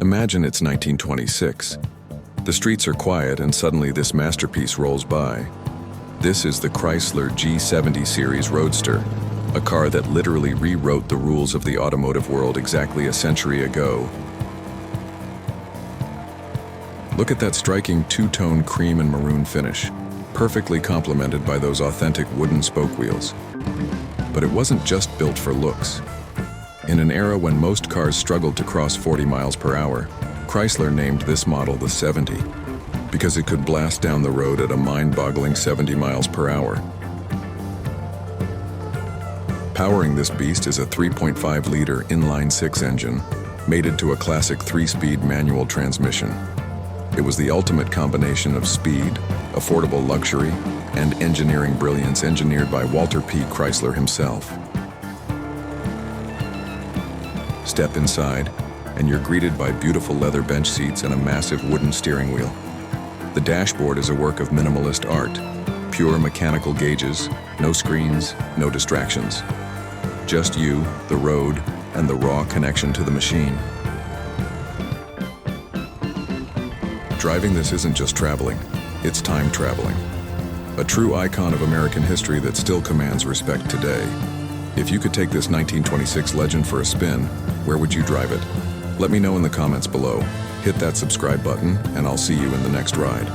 Imagine it's 1926. The streets are quiet and suddenly this masterpiece rolls by. This is the Chrysler G-70 Series Roadster, a car that literally rewrote the rules of the automotive world exactly a century ago. Look at that striking two-tone cream and maroon finish, perfectly complemented by those authentic wooden spoke wheels. But it wasn't just built for looks. In an era when most cars struggled to cross 40 miles per hour, Chrysler named this model the 70, because it could blast down the road at a mind-boggling 70 miles per hour. Powering this beast is a 3.5-liter inline-six engine, mated to a classic 3-speed manual transmission. It was the ultimate combination of speed, affordable luxury, and engineering brilliance engineered by Walter P. Chrysler himself. Step inside, and you're greeted by beautiful leather bench seats and a massive wooden steering wheel. The dashboard is a work of minimalist art, pure mechanical gauges, no screens, no distractions. Just you, the road, and the raw connection to the machine. Driving this isn't just traveling, it's time traveling. A true icon of American history that still commands respect today. If you could take this 1926 legend for a spin, where would you drive it? Let me know in the comments below. Hit that subscribe button, and I'll see you in the next ride.